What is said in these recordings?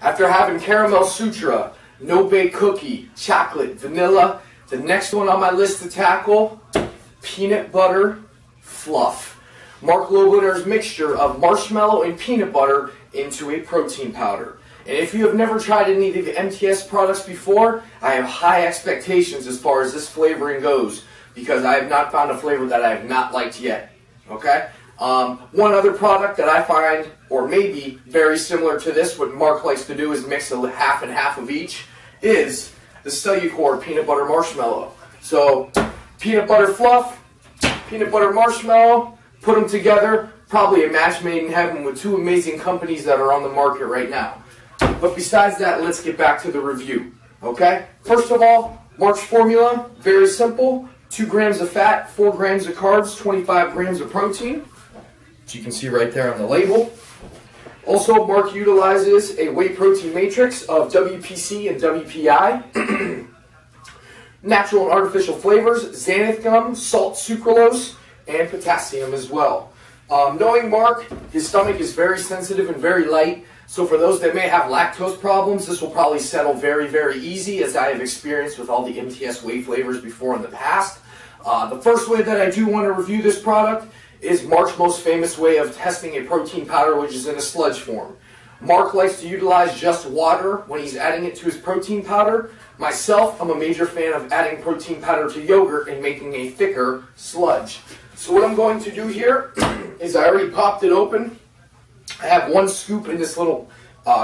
After having caramel sutra, no-bake cookie, chocolate, vanilla, the next one on my list to tackle, peanut butter fluff. Marc Loblinger's mixture of marshmallow and peanut butter into a protein powder. And if you have never tried any of the MTS products before, I have high expectations as far as this flavoring goes, because I have not found a flavor that I have not liked yet. Okay? One other product that I find, or maybe very similar to this, what Marc likes to do is mix a half and half of each, is the Cellucor peanut butter marshmallow. So, peanut butter fluff, peanut butter marshmallow, put them together, probably a match made in heaven with two amazing companies that are on the market right now. But besides that, let's get back to the review. Okay? First of all, Marc's formula, very simple. 2 grams of fat, 4 grams of carbs, 25 grams of protein, which you can see right there on the label. Also, Marc utilizes a whey protein matrix of WPC and WPI, natural and artificial flavors, xanthan gum, salt sucralose, and potassium as well. Knowing Marc, his stomach is very sensitive and very light, so for those that may have lactose problems, this will probably settle very, very easy, as I have experienced with all the MTS whey flavors before in the past. The first way that I do want to review this product is Marc's most famous way of testing a protein powder, which is in a sludge form. Marc likes to utilize just water when he's adding it to his protein powder. Myself, I'm a major fan of adding protein powder to yogurt and making a thicker sludge. So what I'm going to do here is I already popped it open. I have 1 scoop in this little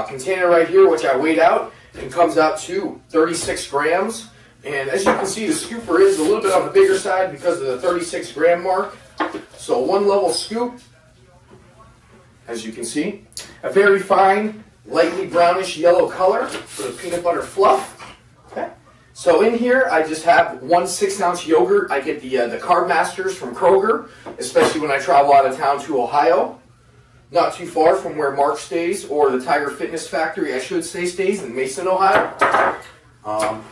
container right here, which I weighed out, and comes out to 36 grams. And as you can see, the scooper is a little bit on the bigger side because of the 36 gram mark. So 1 level scoop, as you can see. A very fine, lightly brownish yellow color for the peanut butter fluff. Okay. So in here, I just have 1 6-ounce yogurt. I get the Carb Masters from Kroger, especially when I travel out of town to Ohio. Not too far from where Marc stays, or the Tiger Fitness Factory, I should say, stays in Mason, Ohio.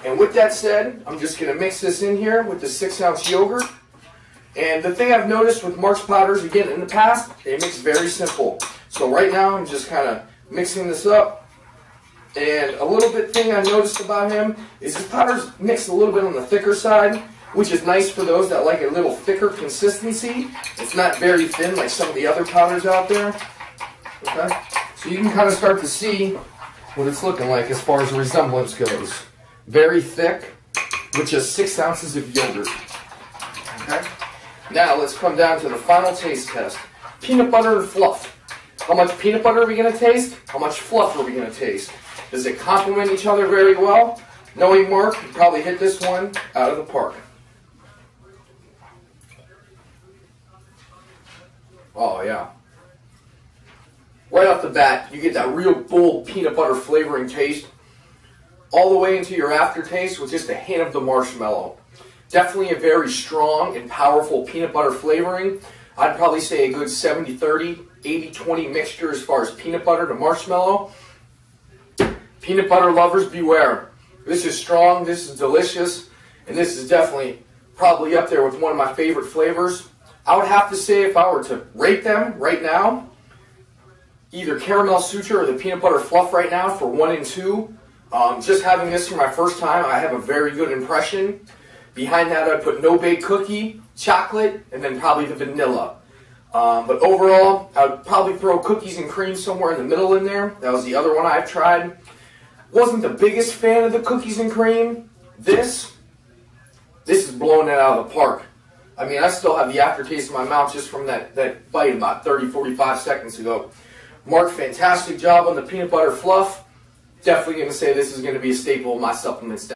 And with that said, I'm just going to mix this in here with the 6-ounce yogurt. And the thing I've noticed with Marc's powders, again, in the past, they mix very simple. So right now, I'm just kind of mixing this up. And a little bit thing I noticed about him is his powders mix a little bit on the thicker side, which is nice for those that like a little thicker consistency. It's not very thin like some of the other powders out there. Okay? So you can kind of start to see what it's looking like as far as the resemblance goes. Very thick, with just 6 ounces of yogurt. Okay? Now let's come down to the final taste test. Peanut butter and fluff. How much peanut butter are we going to taste? How much fluff are we going to taste? Does it complement each other very well? Knowing Marc, he probably hit this one out of the park. Oh yeah. Right off the bat, you get that real bold peanut butter flavoring taste all the way into your aftertaste with just a hint of the marshmallow. Definitely a very strong and powerful peanut butter flavoring. I'd probably say a good 70-30, 80-20 mixture as far as peanut butter to marshmallow. Peanut butter lovers, beware. This is strong, this is delicious, and this is definitely probably up there with one of my favorite flavors. I would have to say, if I were to rate them right now, either Caramel Sutra or the Peanut Butter Fluff right now for 1 and 2. Just having this for my first time, I have a very good impression. Behind that, I'd put no-bake cookie, chocolate, and then probably the vanilla. But overall, I would probably throw cookies and cream somewhere in the middle in there. That was the other one I've tried. Wasn't the biggest fan of the cookies and cream. This is blowing it out of the park. I mean, I still have the aftertaste in my mouth just from that bite about 30-45 seconds ago. Marc, fantastic job on the peanut butter fluff. Definitely going to say this is going to be a staple of my supplements.